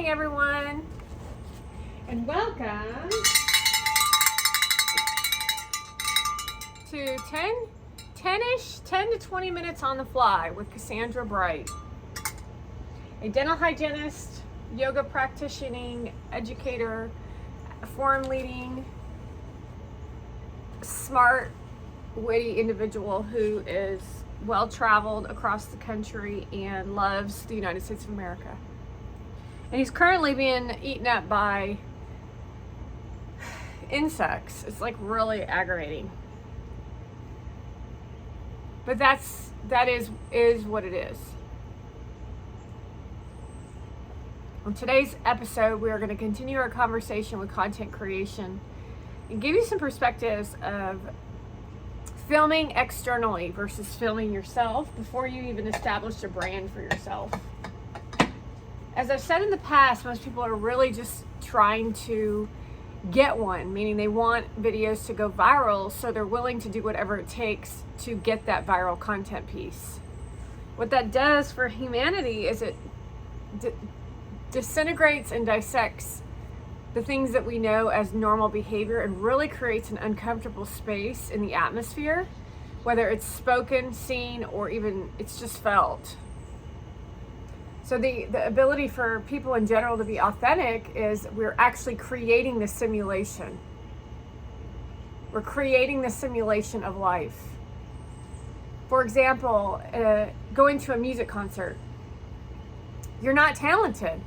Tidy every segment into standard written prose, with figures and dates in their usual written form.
Everyone, and welcome to 10 to 20 minutes on the fly with Cassandra Bright, a dental hygienist, yoga practicing, educator, forum leading, smart, witty individual who is well traveled across the country and loves the United States of America. And he's currently being eaten up by insects. It's like really aggravating. But that is what it is. On today's episode, we are going to continue our conversation with content creation and give you some perspectives of filming externally versus filming yourself before you even establish a brand for yourself. As I've said in the past, most people are really just trying to get one, meaning they want videos to go viral, so they're willing to do whatever it takes to get that viral content piece. What that does for humanity is it disintegrates and dissects the things that we know as normal behavior and really creates an uncomfortable space in the atmosphere, whether it's spoken, seen, or even it's just felt. So the ability for people in general to be authentic is we're actually creating the simulation. We're creating the simulation of life. For example, going to a music concert. You're not talented.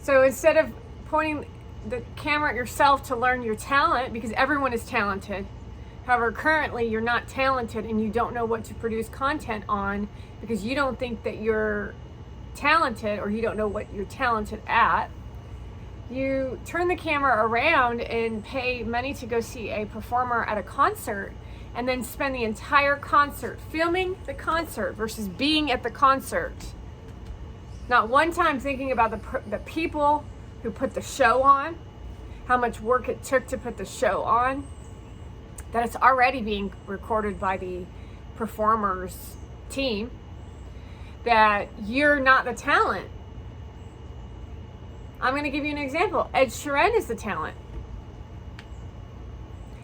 So instead of pointing the camera at yourself to learn your talent, because everyone is talented, however, currently you're not talented and you don't know what to produce content on because you don't think that you're talented or you don't know what you're talented at. You turn the camera around and pay money to go see a performer at a concert and then spend the entire concert filming the concert versus being at the concert. Not one time thinking about the people who put the show on, how much work it took to put the show on, that it's already being recorded by the performer's team, that you're not the talent. I'm going to give you an example. Ed Sheeran is the talent.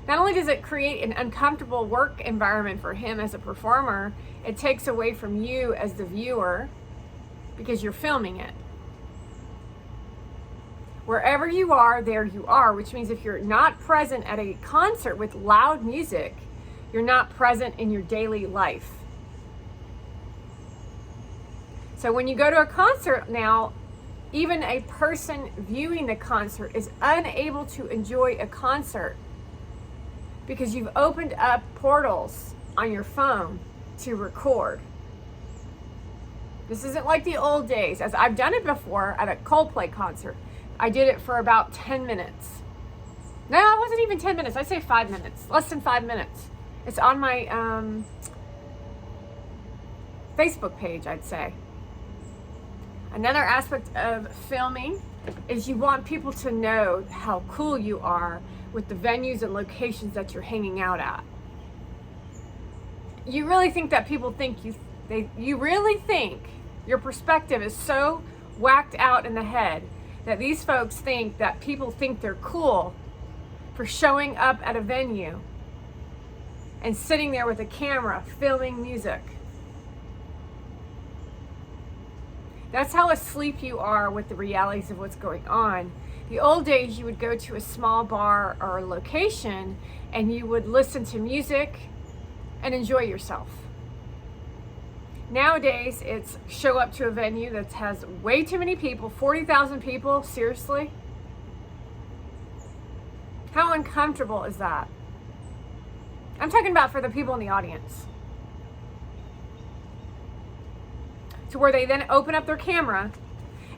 Not only does it create an uncomfortable work environment for him as a performer, it takes away from you as the viewer because you're filming it. Wherever you are, there you are, which means if you're not present at a concert with loud music, you're not present in your daily life. So when you go to a concert now, even a person viewing the concert is unable to enjoy a concert because you've opened up portals on your phone to record. This isn't like the old days, as I've done it before at a Coldplay concert. I did it for about 10 minutes. No, it wasn't even 10 minutes. I'd say 5 minutes. Less than 5 minutes. It's on my Facebook page, I'd say. Another aspect of filming is you want people to know how cool you are with the venues and locations that you're hanging out at. You really think that people think you really think your perspective is so whacked out in the head that these folks think that people think they're cool for showing up at a venue and sitting there with a camera filming music. That's how asleep you are with the realities of what's going on. The old days, you would go to a small bar or a location and you would listen to music and enjoy yourself. Nowadays, it's show up to a venue that has way too many people, 40,000 people, seriously? How uncomfortable is that? I'm talking about for the people in the audience. To where they then open up their camera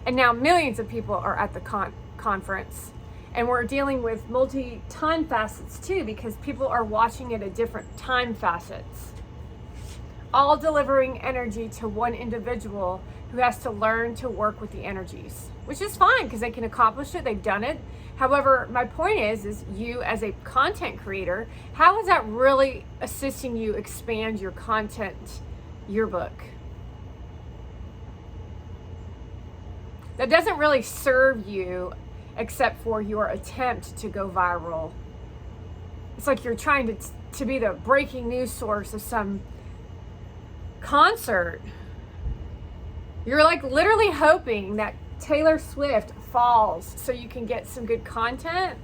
and now millions of people are at the conference. And we're dealing with multi-time facets too, because people are watching it at different time facets. All delivering energy to one individual who has to learn to work with the energies, which is fine because they can accomplish it. They've done it. However, my point is you as a content creator, how is that really assisting you expand your content yearbook? that doesn't really serve you except for your attempt to go viral. It's like you're trying to be the breaking news source of some concert. You're like literally hoping that Taylor Swift falls so you can get some good content,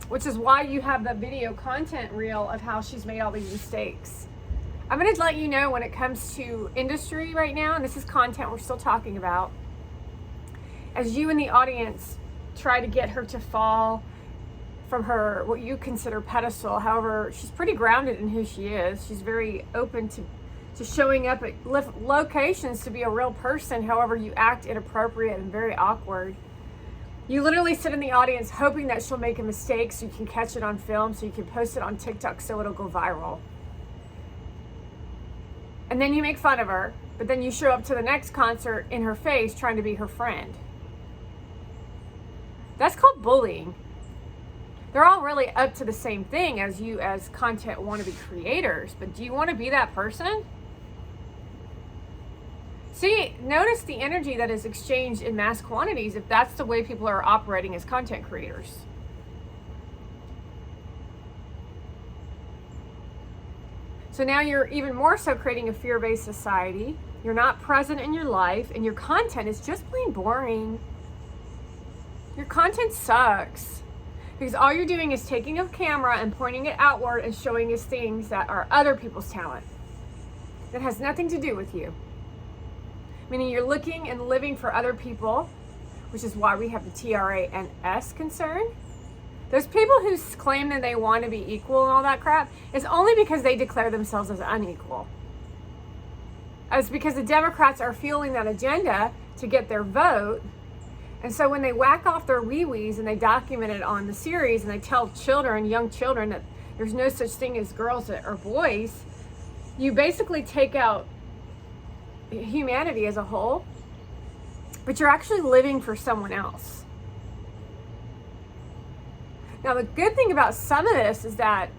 which is why you have the video content reel of how she's made all these mistakes. I'm going to let you know when it comes to industry right now, and this is content we're still talking about, as you in the audience try to get her to fall from her, what you consider pedestal. However, she's pretty grounded in who she is. She's very open to showing up at locations to be a real person. However, you act inappropriate and very awkward. You literally sit in the audience hoping that she'll make a mistake so you can catch it on film, so you can post it on TikTok so it'll go viral. And then you make fun of her, but then you show up to the next concert in her face trying to be her friend. That's called bullying. They're all really up to the same thing as you as content wannabe creators, but do you want to be that person? See, notice the energy that is exchanged in mass quantities if that's the way people are operating as content creators. So now you're even more so creating a fear-based society. You're not present in your life, and your content is just plain boring. Your content sucks. Because all you're doing is taking a camera and pointing it outward and showing us things that are other people's talent. That has nothing to do with you. Meaning you're looking and living for other people, which is why we have the TRANS concern. Those people who claim that they want to be equal and all that crap is only because they declare themselves as unequal. It's because the Democrats are fueling that agenda to get their vote. And so when they whack off their wee-wees and they document it on the series and they tell children, young children, that there's no such thing as girls or boys, you basically take out humanity as a whole, but you're actually living for someone else. Now, the good thing about some of this is that,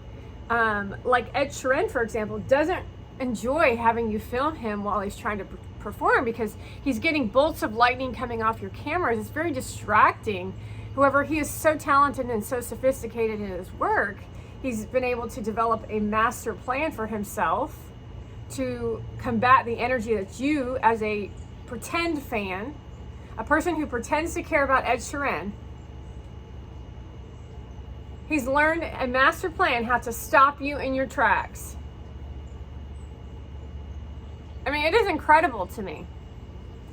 like Ed Sheeran, for example, doesn't enjoy having you film him while he's trying to perform because he's getting bolts of lightning coming off your cameras. It's very distracting. However, he is so talented and so sophisticated in his work, he's been able to develop a master plan for himself to combat the energy that you, as a pretend fan, a person who pretends to care about Ed Sheeran, he's learned a master plan how to stop you in your tracks. I mean, it is incredible to me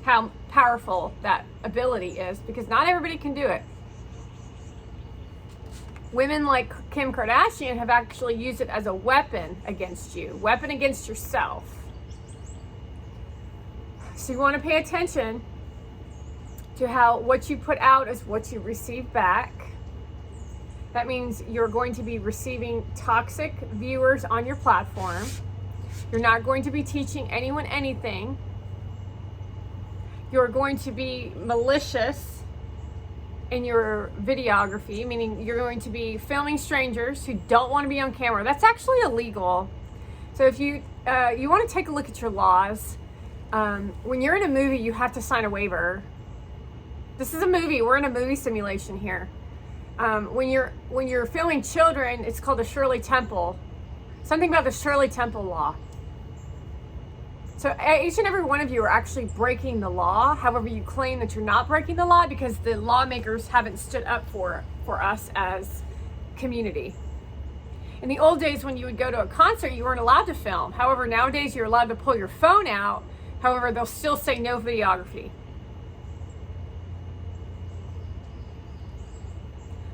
how powerful that ability is, because not everybody can do it. Women like Kim Kardashian have actually used it as a weapon against you, weapon against yourself. So you want to pay attention to how what you put out is what you receive back. That means you're going to be receiving toxic viewers on your platform. You're not going to be teaching anyone anything. You're going to be malicious in your videography, meaning you're going to be filming strangers who don't want to be on camera. That's actually illegal. So if you want to take a look at your laws, when you're in a movie, you have to sign a waiver. This is a movie. We're in a movie simulation here. When you're filming children, it's called the Shirley Temple. Something about the Shirley Temple law. So each and every one of you are actually breaking the law. However, you claim that you're not breaking the law because the lawmakers haven't stood up for us as community. In the old days, when you would go to a concert, you weren't allowed to film. However, nowadays you're allowed to pull your phone out. However, they'll still say no videography.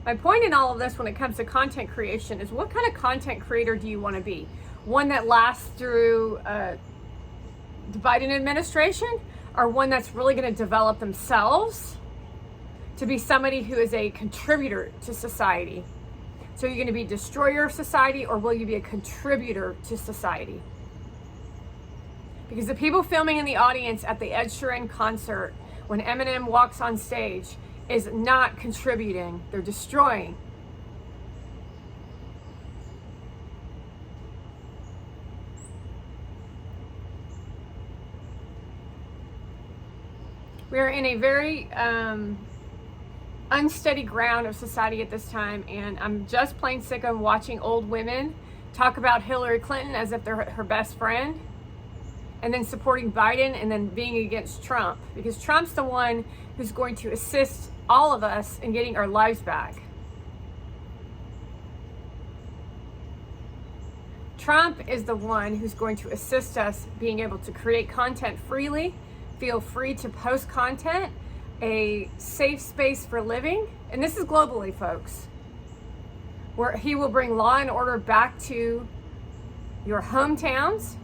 My point in all of this when it comes to content creation is, what kind of content creator do you want to be? One that lasts through the Biden administration, or one that's really going to develop themselves to be somebody who is a contributor to society? So you're going to be a destroyer of society, or will you be a contributor to society? Because the people filming in the audience at the Ed Sheeran concert when Eminem walks on stage is not contributing, they're destroying. We are in a very unsteady ground of society at this time, and I'm just plain sick of watching old women talk about Hillary Clinton as if they're her best friend, and then supporting Biden, and then being against Trump, because Trump's the one who's going to assist all of us in getting our lives back. Trump is the one who's going to assist us being able to create content freely, feel free to post content, a safe space for living. And this is globally, folks, where he will bring law and order back to your hometowns,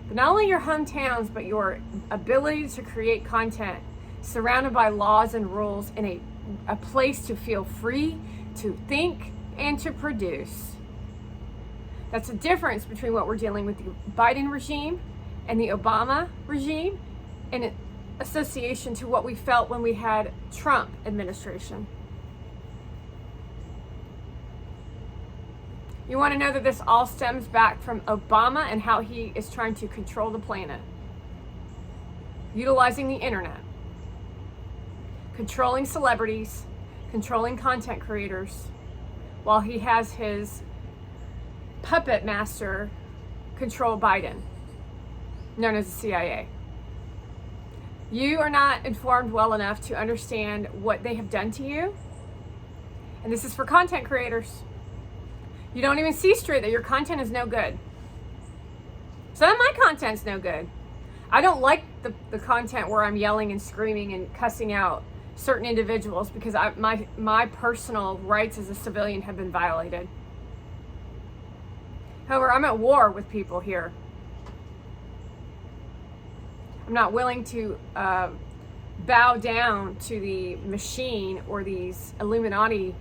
but not only your hometowns, but your ability to create content surrounded by laws and rules in a place to feel free to think and to produce. That's the difference between what we're dealing with the Biden regime and the Obama regime, in association to what we felt when we had Trump administration. You want to know that this all stems back from Obama and how he is trying to control the planet, utilizing the internet, controlling celebrities, controlling content creators, while he has his puppet master control Biden, known as the CIA. You are not informed well enough to understand what they have done to you. And this is for content creators. You don't even see straight that your content is no good. Some of my content's no good. I don't like the content where I'm yelling and screaming and cussing out certain individuals because my personal rights as a civilian have been violated. However, I'm at war with people here. I'm not willing to bow down to the machine or these Illuminati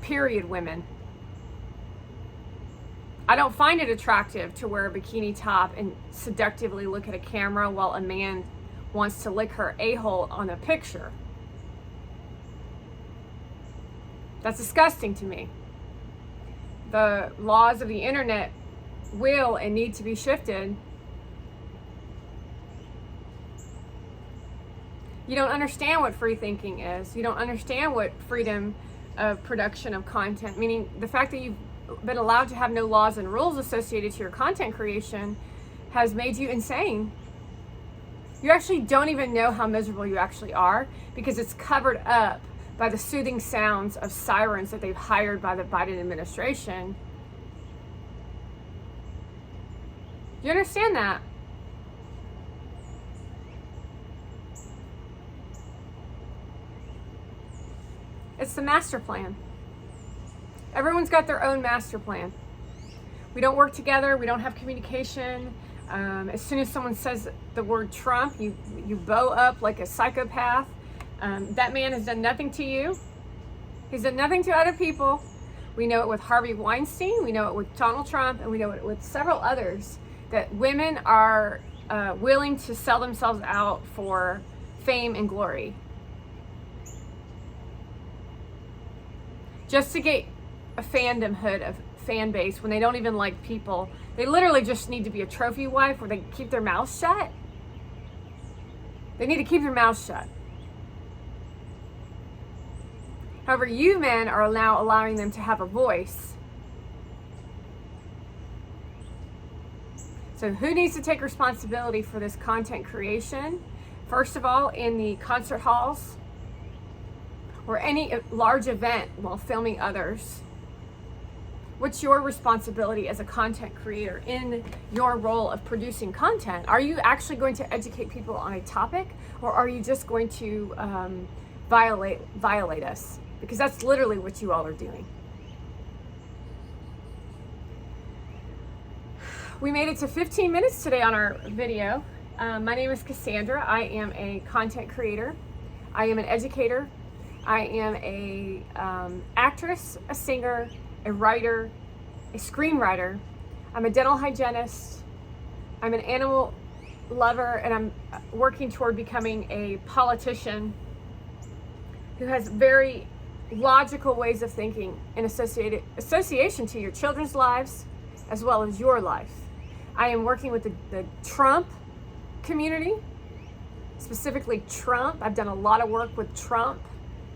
period women. I don't find it attractive to wear a bikini top and seductively look at a camera while a man wants to lick her a-hole on a picture. That's disgusting to me. The laws of the internet will and need to be shifted. You don't understand what free thinking is. You don't understand what freedom of production of content, meaning the fact that you've been allowed to have no laws and rules associated to your content creation has made you insane. You actually don't even know how miserable you actually are because it's covered up by the soothing sounds of sirens that they've hired by the Biden administration. Do you understand that? It's the master plan. Everyone's got their own master plan. We don't work together. We don't have communication. As soon as someone says the word Trump, you bow up like a psychopath. That man has done nothing to you. He's done nothing to other people. We know it with Harvey Weinstein. We know it with Donald Trump. And we know it with several others, that women are willing to sell themselves out for fame and glory, just to get a fandomhood of fan base when they don't even like people. They literally just need to be a trophy wife where they keep their mouth shut. They need to keep their mouth shut. However, you men are now allowing them to have a voice. So who needs to take responsibility for this content creation? First of all, in the concert halls or any large event while filming others. What's your responsibility as a content creator in your role of producing content? Are you actually going to educate people on a topic, or are you just going to violate us? Because that's literally what you all are doing. We made it to 15 minutes today on our video. My name is Cassandra. I am a content creator. I am an educator. I am a actress, a singer, a writer, a screenwriter. I'm a dental hygienist. I'm an animal lover, and I'm working toward becoming a politician who has very logical ways of thinking in association to your children's lives as well as your life. I am working with the Trump community specifically Trump. I've done a lot of work with Trump,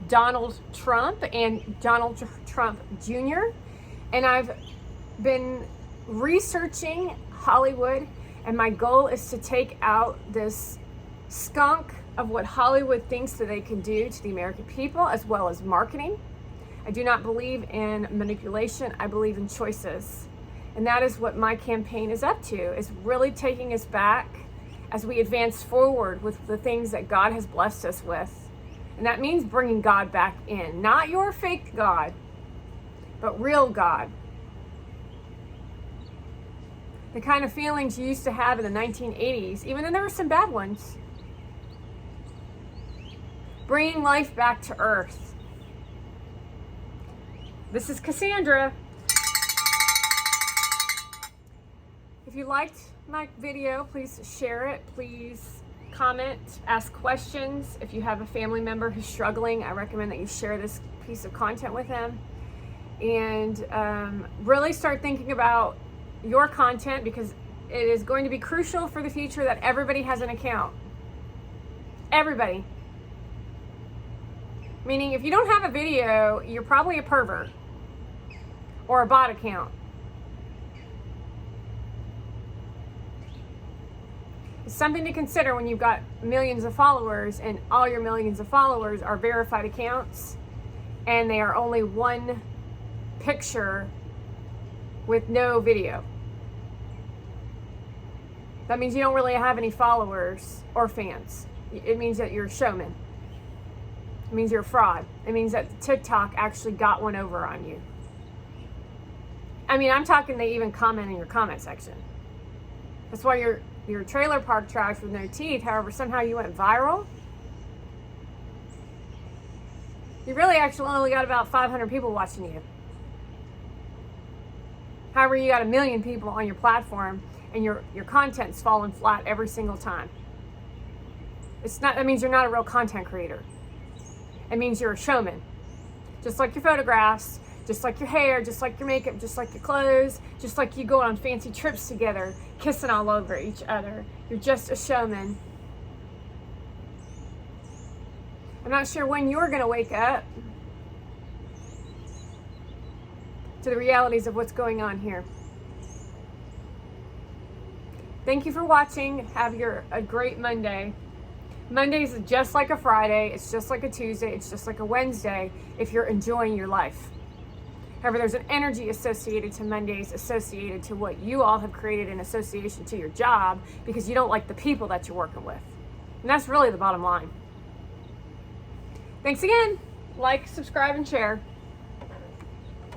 Donald Trump, and Donald Trump Jr. And I've been researching Hollywood, and my goal is to take out this skunk of what Hollywood thinks that they can do to the American people, as well as marketing. I do not believe in manipulation. I believe in choices. And that is what my campaign is up to, is really taking us back as we advance forward with the things that God has blessed us with. And that means bringing God back in. Not your fake God, but real God. The kind of feelings you used to have in the 1980s, even though there were some bad ones. Bringing life back to earth. This is Cassandra. If you liked my video, please share it. Please comment, ask questions. If you have a family member who's struggling, I recommend that you share this piece of content with them. And really start thinking about your content, because it is going to be crucial for the future that everybody has an account. Everybody. Meaning, if you don't have a video, you're probably a pervert or a bot account. It's something to consider when you've got millions of followers and all your millions of followers are verified accounts and they are only one picture with no video. That means you don't really have any followers or fans. It means that you're a showman. It means you're a fraud. It means that TikTok actually got one over on you. I mean, I'm talking they even comment in your comment section. That's why you're trailer park trash with no teeth. However, somehow you went viral. You really actually only got about 500 people watching you. However, you got 1 million people on your platform, and your content's falling flat every single time. That means you're not a real content creator. It means you're a showman. Just like your photographs, just like your hair, just like your makeup, just like your clothes, just like you go on fancy trips together, kissing all over each other. You're just a showman. I'm not sure when you're going to wake up to the realities of what's going on here. Thank you for watching. Have a great Monday. Mondays is just like a Friday. It's just like a Tuesday. It's just like a Wednesday if you're enjoying your life. However, there's an energy associated to Mondays, associated to what you all have created in association to your job, because you don't like the people that you're working with. And that's really the bottom line. Thanks again. Like, subscribe, and share.